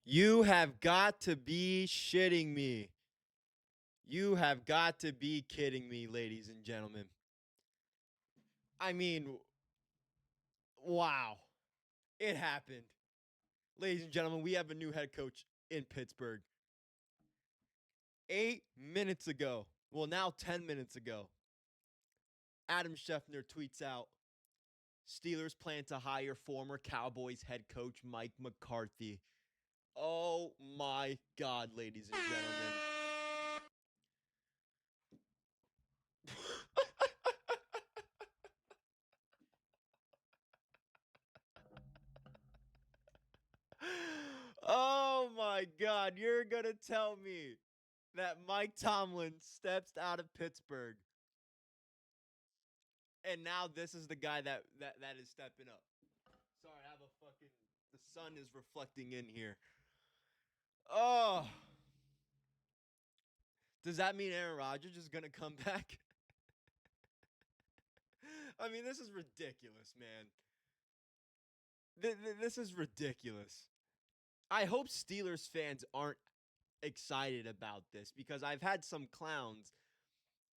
You have got to be shitting me. You have got to be kidding me, ladies and gentlemen. I mean, wow. It happened. Ladies and gentlemen, we have a new head coach in Pittsburgh. 8 minutes ago, well, now 10 minutes ago, Adam Schefter tweets out Steelers plan to hire former Cowboys head coach Mike McCarthy. Oh my God, ladies and gentlemen. Oh my God, you're going to tell me that Mike Tomlin steps out of Pittsburgh. And now this is the guy that is stepping up. Sorry, I have a fucking the sun is reflecting in here. Oh. Does that mean Aaron Rodgers is going to come back? I mean, this is ridiculous, man. This is ridiculous. I hope Steelers fans aren't excited about this because I've had some clowns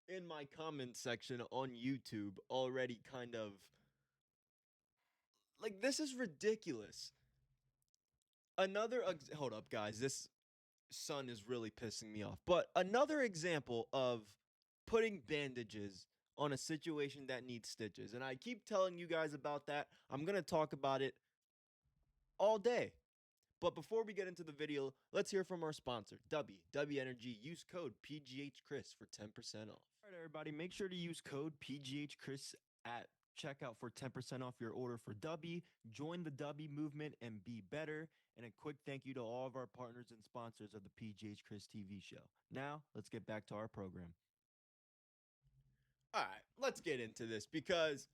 in my comment section on YouTube already kind of like this is ridiculous. Hold up guys, this sun is really pissing me off. But another example of putting bandages on a situation that needs stitches. And I keep telling you guys about that. I'm going to talk about it all day. But before we get into the video, let's hear from our sponsor, DUBBY. DUBBY Energy. Use code PGHChris for 10% off. All right, everybody, make sure to use code PGHChris at checkout for 10% off your order for DUBBY. Join the DUBBY movement and be better. And a quick thank you to all of our partners and sponsors of the PGHChrisTV show. Now, let's get back to our program. All right, let's get into this because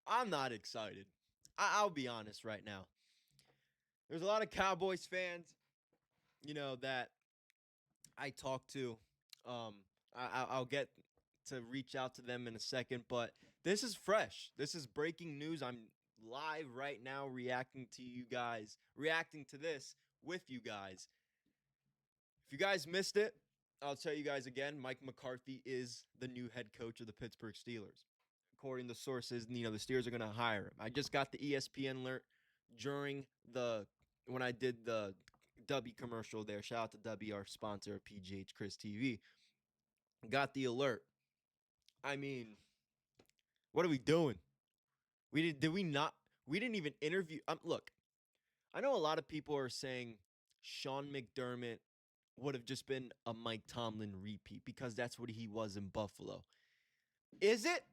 I'm not excited. I'll be honest right now. There's a lot of Cowboys fans, that I talk to. I'll get to reach out to them in a second, but this is fresh. This is breaking news. I'm live right now reacting to this with you guys. If you guys missed it, I'll tell you guys again, Mike McCarthy is the new head coach of the Pittsburgh Steelers. According to sources, the Steelers are going to hire him. I just got the ESPN alert during when I did the DUBBY commercial there. Shout out to DUBBY, our sponsor of PGHChrisTV. Got the alert. I mean, what are we doing? We didn't even interview. Look, I know a lot of people are saying Sean McDermott would have just been a Mike Tomlin repeat because that's what he was in Buffalo. Is it?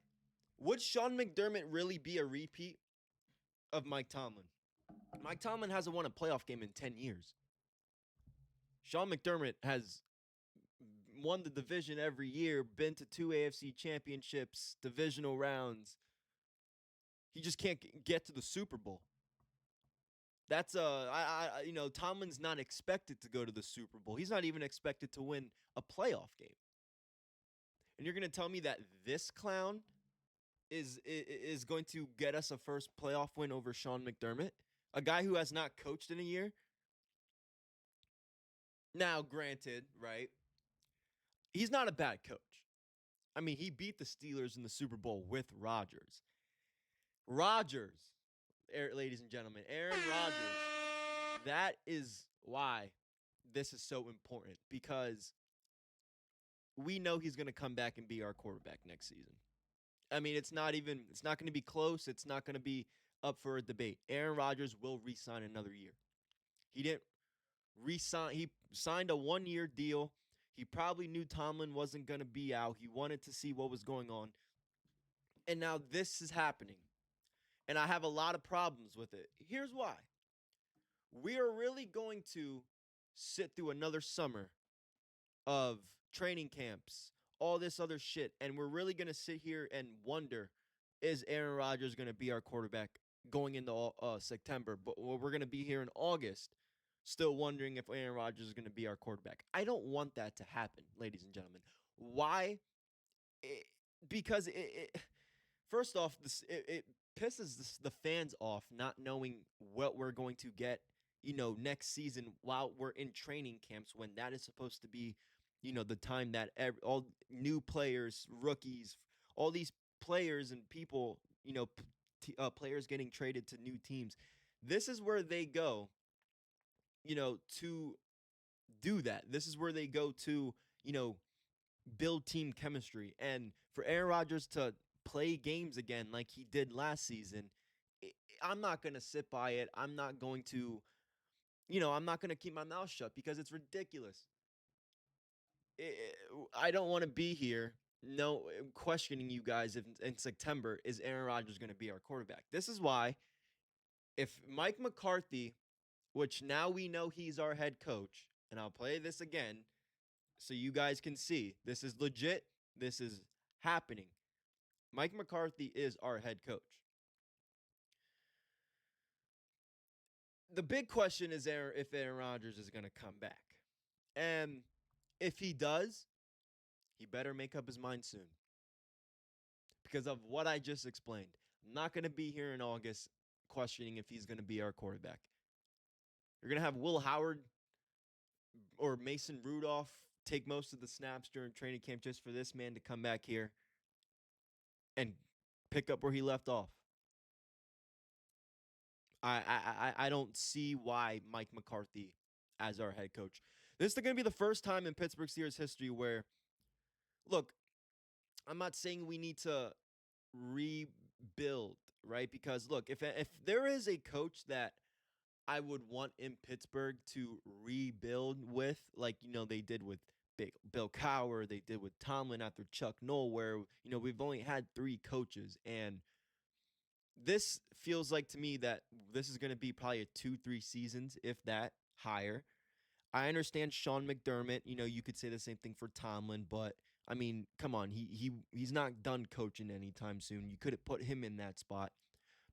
Would Sean McDermott really be a repeat of Mike Tomlin? Mike Tomlin hasn't won a playoff game in 10 years. Sean McDermott has won the division every year, been to 2 AFC championships, divisional rounds. He just can't get to the Super Bowl. That's Tomlin's not expected to go to the Super Bowl. He's not even expected to win a playoff game. And you're going to tell me that this clown is going to get us a first playoff win over Sean McDermott, a guy who has not coached in a year? Now, granted, right? He's not a bad coach. I mean, he beat the Steelers in the Super Bowl with Rodgers. Ladies and gentlemen, Aaron Rodgers. That is why this is so important, because we know he's going to come back and be our quarterback next season. I mean, it's not going to be close. It's not going to be up for a debate. Aaron Rodgers will re-sign another year. He didn't re-sign. He signed a 1-year deal. He probably knew Tomlin wasn't going to be out. He wanted to see what was going on. And now this is happening. And I have a lot of problems with it. Here's why. We are really going to sit through another summer of training camps, all this other shit, and we're really going to sit here and wonder, is Aaron Rodgers going to be our quarterback going into September? But we're going to be here in August still wondering if Aaron Rodgers is going to be our quarterback. I don't want that to happen, ladies and gentlemen. Why? Because first off, pisses the fans off not knowing what we're going to get, next season while we're in training camps when that is supposed to be, the time that all new players, rookies, all these players and people, players getting traded to new teams. This is where they go, to do that. This is where they go to, build team chemistry. And for Aaron Rodgers to play games again like he did last season, I'm not going to sit by it. I'm not going to, I'm not going to keep my mouth shut because it's ridiculous. I don't want to be here questioning you guys if in September is Aaron Rodgers going to be our quarterback. This is why if Mike McCarthy, which now we know he's our head coach, and I'll play this again so you guys can see this is legit, this is happening. Mike McCarthy is our head coach. The big question is if Aaron Rodgers is going to come back. And if he does, he better make up his mind soon. Because of what I just explained. I'm not going to be here in August questioning if he's going to be our quarterback. You're going to have Will Howard or Mason Rudolph take most of the snaps during training camp just for this man to come back here and pick up where he left off. I don't see why Mike McCarthy as our head coach. This is going to be the first time in Pittsburgh Steelers history where, look, I'm not saying we need to rebuild, right? Because, look, if there is a coach that I would want in Pittsburgh to rebuild with, like, they did with Bill Cowher, they did with Tomlin after Chuck Noll, where, we've only had 3 coaches. And this feels like to me that this is going to be probably a 2-3 seasons, if that, higher. I understand Sean McDermott. You could say the same thing for Tomlin, but I mean, come on, he's not done coaching anytime soon. You could have put him in that spot.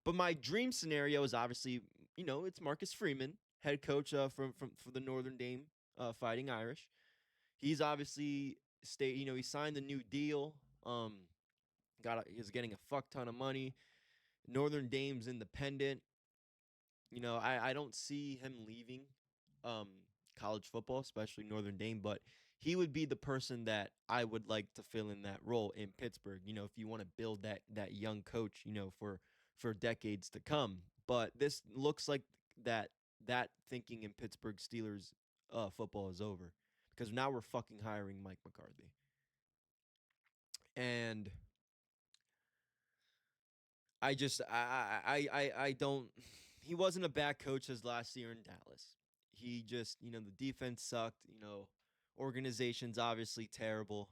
But my dream scenario is obviously, it's Marcus Freeman, head coach for the Northern Dame Fighting Irish. He's obviously he signed the new deal. He's getting a fuck ton of money. Northern Dame's independent. I don't see him leaving college football, especially Northern Dame, but he would be the person that I would like to fill in that role in Pittsburgh. If you want to build that young coach, for decades to come. But this looks like that thinking in Pittsburgh Steelers football is over because now we're fucking hiring Mike McCarthy. And I don't. He wasn't a bad coach his last year in Dallas. He just, the defense sucked. Organization's obviously terrible.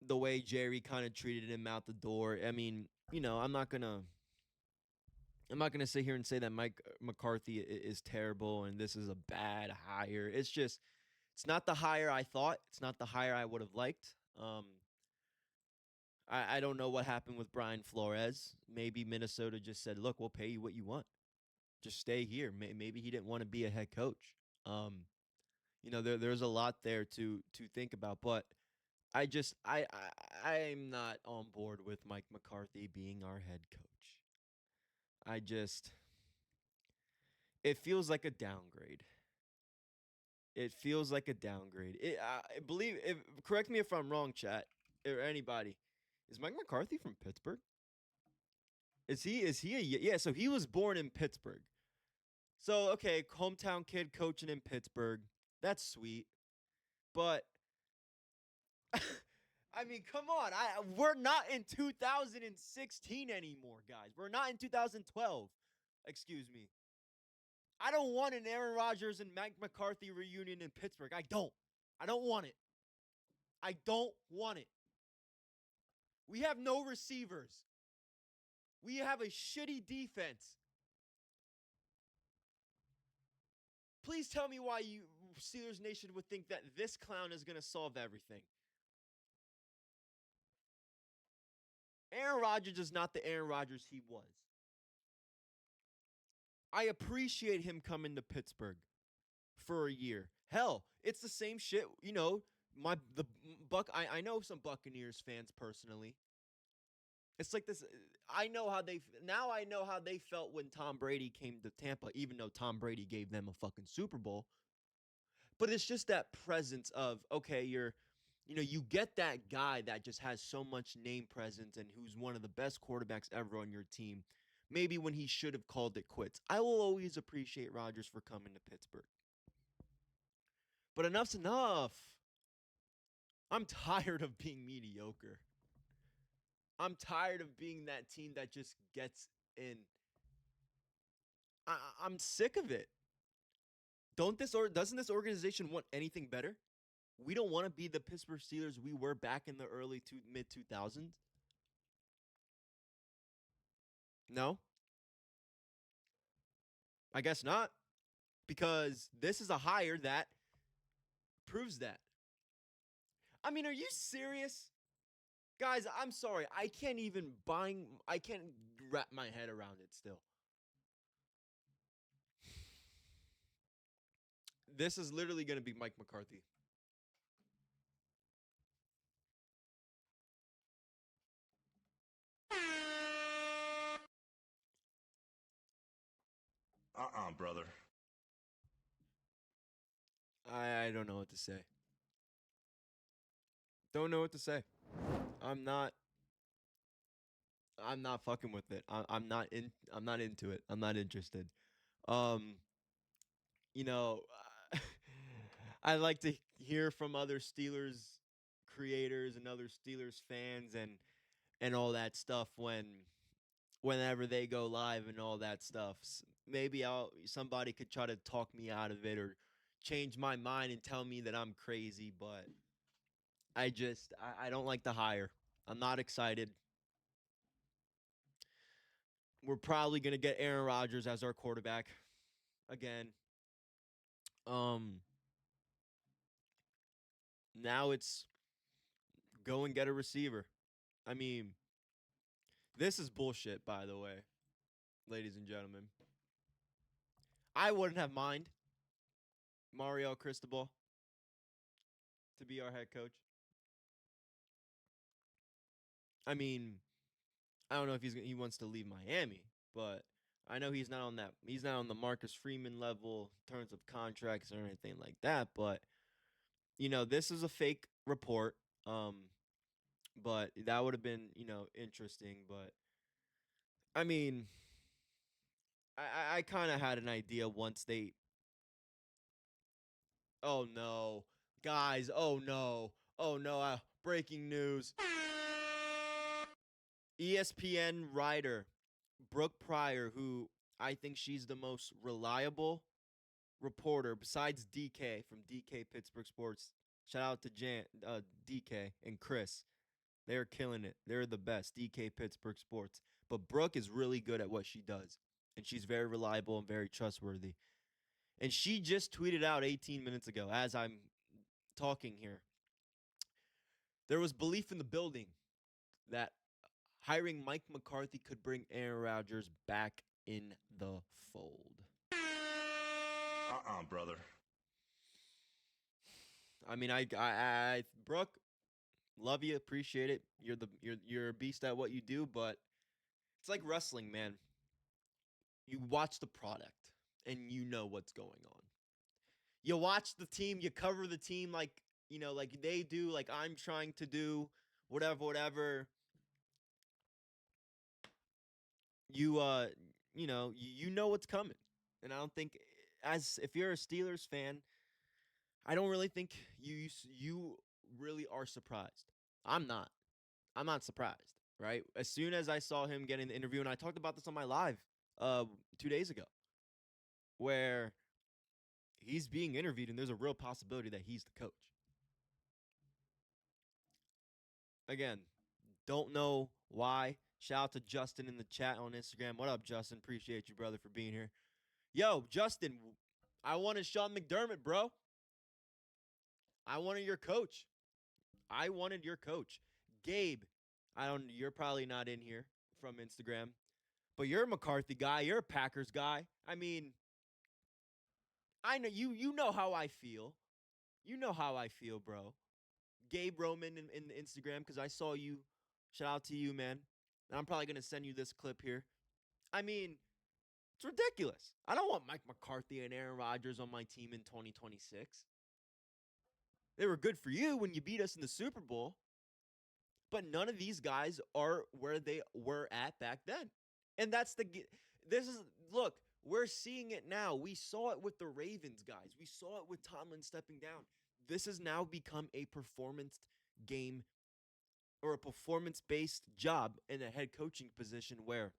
The way Jerry kind of treated him out the door. I mean, I'm not gonna sit here and say that Mike McCarthy is terrible and this is a bad hire. It's not the hire I thought. It's not the hire I would have liked. I don't know what happened with Brian Flores. Maybe Minnesota just said, look, we'll pay you what you want. Just stay here. Maybe he didn't want to be a head coach. There's a lot there to think about. But I'm not on board with Mike McCarthy being our head coach. It feels like a downgrade. It feels like a downgrade. Correct me if I'm wrong, chat, or anybody. Is Mike McCarthy from Pittsburgh? Is he yeah, so he was born in Pittsburgh. So, okay, hometown kid coaching in Pittsburgh. That's sweet. But I mean, come on. We're not in 2016 anymore, guys. We're not in 2012. Excuse me. I don't want an Aaron Rodgers and Mike McCarthy reunion in Pittsburgh. I don't want it. I don't want it. We have no receivers. We have a shitty defense. Please tell me why you Steelers Nation would think that this clown is going to solve everything. Aaron Rodgers is not the Aaron Rodgers he was. I appreciate him coming to Pittsburgh for a year. Hell, it's the same shit, I know some Buccaneers fans personally. It's like this. I know how they now. I know how they felt when Tom Brady came to Tampa, even though Tom Brady gave them a fucking Super Bowl. But it's just that presence of, okay, you get that guy that just has so much name presence and who's one of the best quarterbacks ever on your team. Maybe when he should have called it quits. I will always appreciate Rodgers for coming to Pittsburgh. But enough's enough. I'm tired of being mediocre. I'm tired of being that team that just gets in. I'm sick of it. Doesn't this organization want anything better? We don't want to be the Pittsburgh Steelers we were back in the early to mid 2000s. No, I guess not, because this is a hire that proves that. I mean, are you serious? Guys, I'm sorry. I can't wrap my head around it still. This is literally going to be Mike McCarthy. Brother. I don't know what to say. Don't know what to say. I'm not I'm not fucking with it. I'm not into it. I'm not interested. Um, you know, I like to hear from other Steelers creators and other Steelers fans and all that stuff whenever they go live and all that stuff. Maybe somebody could try to talk me out of it or change my mind and tell me that I'm crazy, but I don't like the hire. I'm not excited. We're probably gonna get Aaron Rodgers as our quarterback again. Um, Now it's go and get a receiver. I mean, this is bullshit, by the way, ladies and gentlemen. I wouldn't have mind Mario Cristobal to be our head coach. I mean, I don't know if he wants to leave Miami, but I know he's not on that. He's not on the Marcus Freeman level in terms of contracts or anything like that. But this is a fake report. But that would have been interesting. But I mean, I kind of had an idea once they. Oh no, guys! Oh no! Oh no! Breaking news. ESPN writer Brooke Pryor, who I think she's the most reliable reporter besides DK from DK Pittsburgh Sports. Shout out to DK and Chris. They're killing it. They're the best. DK Pittsburgh Sports. But Brooke is really good at what she does. And she's very reliable and very trustworthy. And she just tweeted out 18 minutes ago as I'm talking here. There was belief in the building that hiring Mike McCarthy could bring Aaron Rodgers back in the fold. Brother. I mean, I Brooke, love you, appreciate it. You're a beast at what you do, but it's like wrestling, man. You watch the product and you know what's going on. You watch the team, you cover the team like they do, like I'm trying to do, whatever. You know what's coming. And I don't think as if you're a Steelers fan, I don't really think you really are surprised. I'm not. I'm not surprised, right? As soon as I saw him getting the interview, and I talked about this on my live 2 days ago, where he's being interviewed and there's a real possibility that he's the coach. Again, don't know why. Shout out to Justin in the chat on Instagram. What up, Justin? Appreciate you, brother, for being here. Yo, Justin, I wanted Sean McDermott, bro. I wanted your coach. I wanted your coach. Gabe, you're probably not in here from Instagram, but you're a McCarthy guy. You're a Packers guy. I mean, I know you know how I feel. You know how I feel, bro. Gabe Roman in Instagram, because I saw you. Shout out to you, man. And I'm probably going to send you this clip here. I mean, it's ridiculous. I don't want Mike McCarthy and Aaron Rodgers on my team in 2026. They were good for you when you beat us in the Super Bowl. But none of these guys are where they were at back then. And look, we're seeing it now. We saw it with the Ravens guys. We saw it with Tomlin stepping down. This has now become a performance game or a performance-based job in a head coaching position where,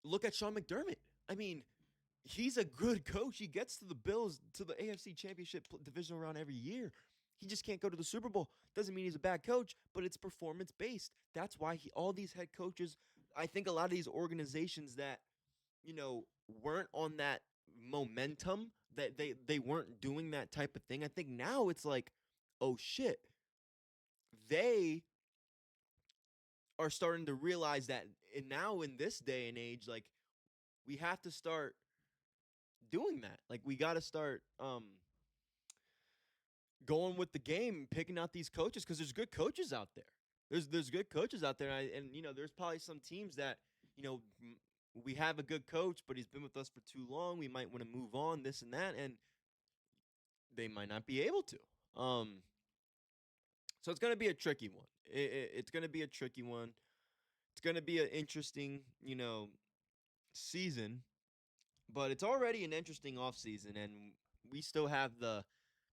look at Sean McDermott. I mean, he's a good coach. He gets to the Bills, to the AFC Championship divisional round every year. He just can't go to the Super Bowl. Doesn't mean he's a bad coach, but it's performance-based. That's why all these head coaches, I think a lot of these organizations that, weren't on that momentum, that they weren't doing that type of thing. I think now it's like, oh shit. They are starting to realize that now in this day and age, like, we have to start doing that. Like, we got to start going with the game, picking out these coaches, because there's good coaches out there. There's good coaches out there, and there's probably some teams that we have a good coach, but he's been with us for too long. We might want to move on, this and that, and they might not be able to. So it's gonna be a tricky one. It's gonna be a tricky one. It's gonna be an interesting, season, but it's already an interesting offseason, and we still have the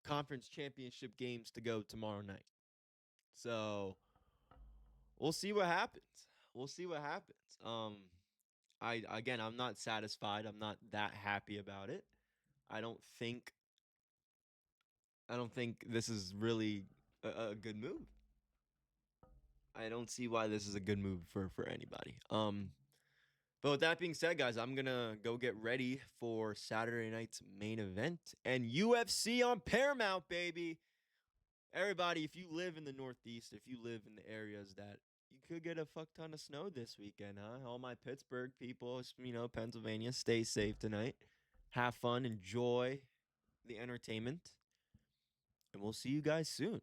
conference championship games to go tomorrow night. So we'll see what happens. We'll see what happens. I'm not satisfied. I'm not that happy about it. I don't think this is really a good move. I don't see why this is a good move for anybody. But with that being said, guys, I'm going to go get ready for Saturday night's main event and UFC on Paramount, baby. Everybody, if you live in the Northeast, if you live in the areas that you could get a fuck ton of snow this weekend, huh? All my Pittsburgh people, Pennsylvania, stay safe tonight. Have fun, enjoy the entertainment, and we'll see you guys soon.